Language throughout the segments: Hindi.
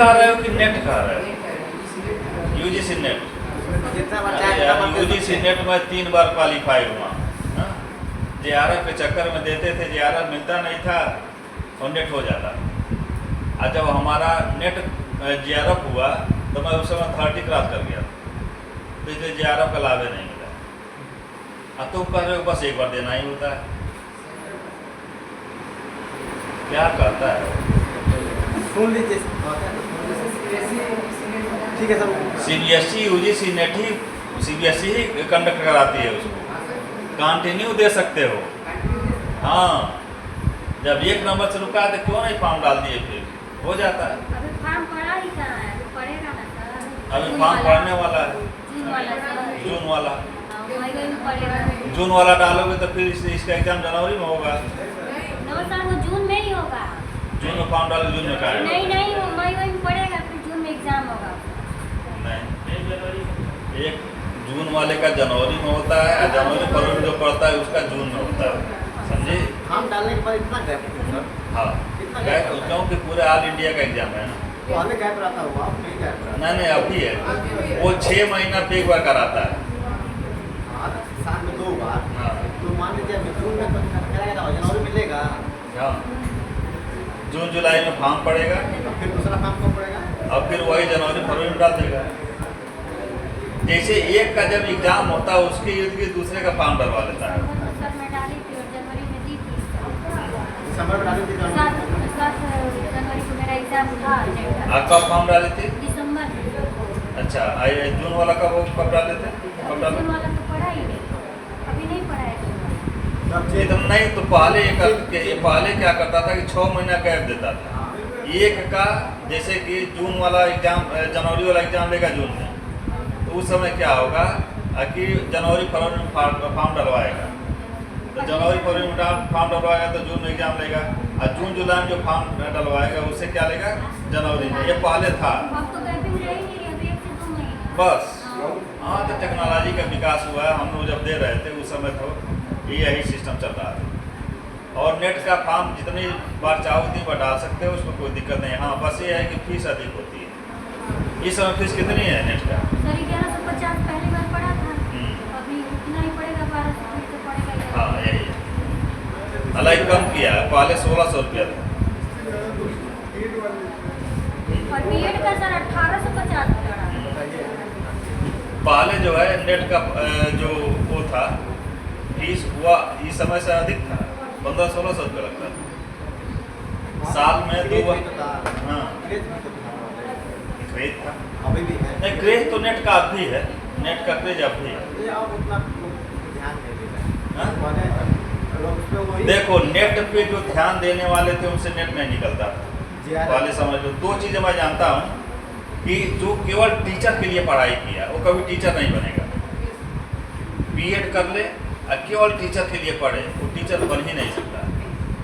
कह रहे हो कि नेट कह रहे हो? UGC net. यूजीसी नेट में 3 बार क्वालिफाई हुआ। जेआरएफ के चक्कर में देते थे, जेआरएफ मिलता नहीं था और नेट हो जाता। और जब हमारा नेट जेआरएफ हुआ तो मैं उस समय 30 क्रॉस कर गया, तो इसलिए जेआरएफ का लाभ नहीं मिला। अब तुम कह रहे हो बस एक बार देना ही होता है, क्या कहता है? सुन लीजिए, ठीक है सर। सीबीएसई यूजीसी नेट ही, सीबीएसई ही कंडक्ट कराती है, उसको कंटिन्यू दे सकते हो। हाँ, जब 1 नंबर से रुका तो क्यों नहीं फॉर्म डाल दिए, फिर हो जाता है। अभी फॉर्म पड़ा ही कहाँ है? पड़ेगा ना सर। अभी फॉर्म पड़ने वाला है, जून वाला सर। जून वाला। मई में पड़ेगा। जून वाला डालोगे तो फिर इसका एग्जाम जनवरी में होगा। नौ साल वो जून में ही होगा। जून में फॉर्म डालो, जून में का नहीं वो मई में पड़ेगा, फिर जून में एग्जाम होगा। नहीं, एक जून वाले का जनवरी में होता है और जनवरी फरवरी जो पड़ता है उसका जून में होता है, समझे? हम डालने के बाद इतना गैप सर। हाँ, क्योंकि पूरे ऑल इंडिया का एग्जाम है ना। पहले गैप रहता हुआ, अब नहीं गैप रहता। नहीं अभी है, वो 6 महीना पे एक बार कराता है। हाँ, साल में 2 बार। हाँ। तो मान लीजिए अभी जून में कराएगा, जनवरी मिलेगा, हाँ, जून जुलाई में फॉर्म पड़ेगा, तो फिर दूसरा फॉर्म कब पड़ेगा? और फिर वही जनवरी फरवरी में डाल देगा। जैसे एक का जब एग्जाम होता है उसके इर्द गिर्द दूसरे का फॉर्म डलवा लेता है। सर मैं डाली थी और जनवरी में दी थी। दिसंबर में डाली थी, 7 जनवरी को मेरा एग्जाम था। आप कब फॉर्म डाले थे? दिसंबर में। अच्छा, जून वाला कब डाले थे? कब डाले? जून वाला तो पढ़ा ही नहीं, अभी नहीं पढ़ा है जून वाला। तब नहीं तो पहले क्या करता था कि 6 महीना गैप देता था। एक का जैसे कि जून वाला एग्जाम, जनवरी वाला एग्जाम लेगा जून में, तो उस समय क्या होगा कि जनवरी फरवरी में फॉर्म डलवाएगा, तो जनवरी फरवरी में फॉर्म डलवाएगा तो जून में एग्जाम लेगा, और जून जुलाई में जो फॉर्म डलवाएगा उससे क्या लेगा जनवरी में। ये पहले था। अब तो गैपिंग रह ही नहीं, अभी 1 से 2 महीने बस। हाँ, तो टेक्नोलॉजी का विकास हुआ है। हम लोग जब दे रहे थे उस समय तो यही सिस्टम चल रहा था। और नेट का फॉर्म जितनी बार चाहो उतनी बार डाल सकते हो, उसमें कोई दिक्कत नहीं। हाँ, बस ये है कि फीस अधिक होती है। इस समय फीस कितनी है नेट का? सर 1150 पहली बार पढ़ा था, अभी उतना ही पड़ेगा, 1200 तो पड़ेगा। हाँ, यही अलग कम किया है, पहले 1600 रुपया था। और बीएड का सर 1850 पड़ा। पहले जो है नेट का जो वो था फीस हुआ इस समय से अधिक था, 1500-1600 रुपया लगता था साल में 2 बार। हाँ, क्रेज था। अभी भी है। नहीं, क्रेज तो नेट का अब भी है, नेट का क्रेज अब भी है। ये अब उतना ध्यान नहीं देता है। हाँ? पहले लोग उसमें वही देखो, नेट पे जो ध्यान देने वाले थे उनसे नेट नहीं निकलता था। पहले समझ लो, 2 चीज़ें मैं जानता हूँ कि जो केवल टीचर के लिए पढ़ाई किया वो कभी टीचर नहीं बनेगा। बीएड कर ले और केवल टीचर के लिए पढ़े, वो टीचर बन ही नहीं सकता।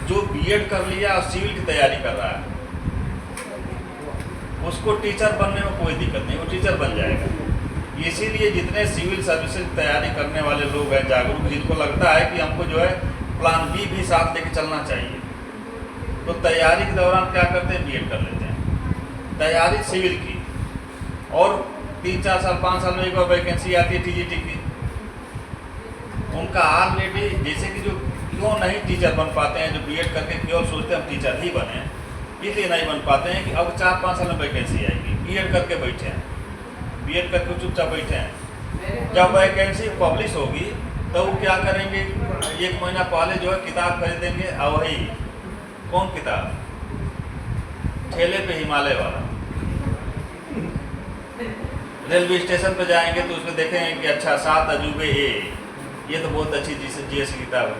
जो बीएड कर लिया और सिविल की तैयारी कर रहा है उसको टीचर बनने में कोई दिक्कत नहीं, वो टीचर बन जाएगा। इसीलिए जितने सिविल सर्विसेज की तैयारी करने वाले लोग हैं जागरूक, जिनको लगता है कि हमको जो है प्लान बी भी साथ लेके चलना चाहिए, तो तैयारी के दौरान क्या करते हैं, बीएड कर लेते हैं। तैयारी सिविल की, और 3-4 साल 5 साल में एक बार वैकेंसी आती है टीजीटी की। उनका ऑलरेडी, जैसे कि जो क्यों नहीं टीचर बन पाते हैं, जो बीएड करके केवल सोचते हैं हम टीचर ही बने, इसलिए नहीं बन पाते हैं कि अब 4-5 साल में वैकेंसी आएगी। बीएड करके बैठे हैं, बीएड करके चुपचाप बैठे हैं। जब वैकेंसी पब्लिश होगी तो वो क्या करेंगे, 1 महीना पहले जो है किताब खरीदेंगे, और वही कौन किताब, ठेले पे हिमालय वाला। रेलवे स्टेशन पे जाएंगे तो उसमें देखेंगे कि अच्छा 7 अजूबे ये तो बहुत अच्छी जीएस की किताब है,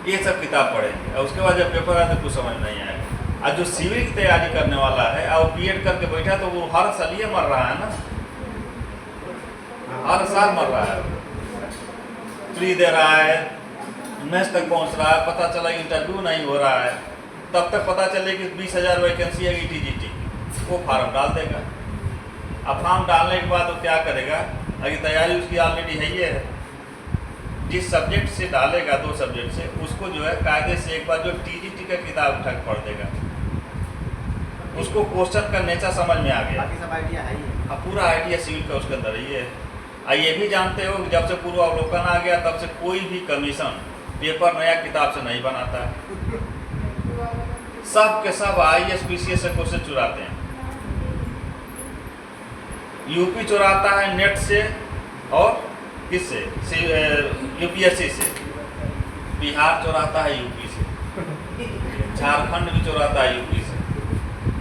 ये सब किताब पढ़ेंगे। और उसके बाद जब पेपर आए तो कुछ समझ नहीं आएगा। और जो सिविल की तैयारी करने वाला है और बीएड करके बैठा तो वो हर साल ये मर रहा है ना, हर साल मर रहा है, फ्री दे रहा है, मैच तक पहुंच रहा है, पता चला इंटरव्यू नहीं हो रहा है, तब तक पता चले कि 20,000 वैकेंसी है टीजीटी, वो फार्म डाल देगा। अब फॉर्म डालने के बाद वो क्या करेगा, अगर तैयारी उसकी ऑलरेडी है, ये है, जिस सब्जेक्ट से डालेगा 2 सब्जेक्ट से, उसको जो है कायदे से एक बार जो टीजीटी का किताब उठा के पढ़ देगा। उसको क्वेश्चन का नेचर समझ में आ गया। बाकी सब आइडिया है ही। अब पूरा आइडिया सिविल का उसके अंदर ही है। ये भी जानते हो कि जब से पूर्वावलोकन आ गया तब से कोई भी कमीशन पेपर नया किताब से नहीं बनाता है। सब के सब IAS PCS से क्वेश्चन चुराते हैं। यूपी चुराता है नेट से और किससे, UPSC से। बिहार चुराता है यूपी से, झारखंड भी चुराता है यूपी से।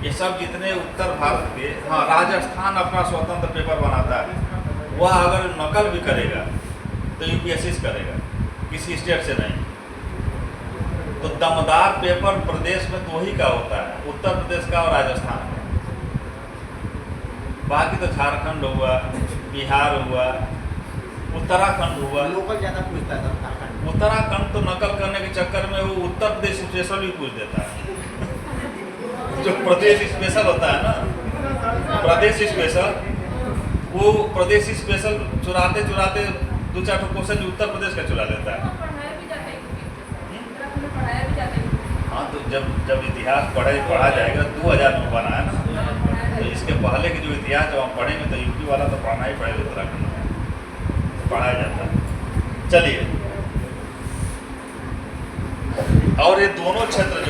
ये सब जितने उत्तर भारत के, हाँ राजस्थान अपना स्वतंत्र पेपर बनाता है, वह अगर नकल भी करेगा तो UPSC से करेगा, किसी स्टेट से नहीं। तो दमदार पेपर प्रदेश में तो वही का होता है, उत्तर प्रदेश का और राजस्थान का। बाकी तो झारखंड हुआ, बिहार हुआ, उत्तराखंड हुआ। लोकल ज़्यादा पूछता है झारखंड। उत्तराखंड तो नकल करने के चक्कर में वो उत्तर प्रदेश स्पेशल भी पूछ देता है। जो प्रदेश स्पेशल होता है ना, प्रदेश स्पेशल, वो प्रदेश स्पेशल चुराते चुराते 2-4 क्वेश्चन उत्तर प्रदेश का चुरा लेता है। हाँ तो जब इतिहास पढ़ा जाएगा, 2000 में बना है ना, तो इसके पहले के जो इतिहास जब हम पढ़ेंगे तो यूपी वाला तो पढ़ना ही पड़ेगा, उत्तराखंड में पढ़ाया जाता है। चलिए, और ये दोनों क्षेत्र जो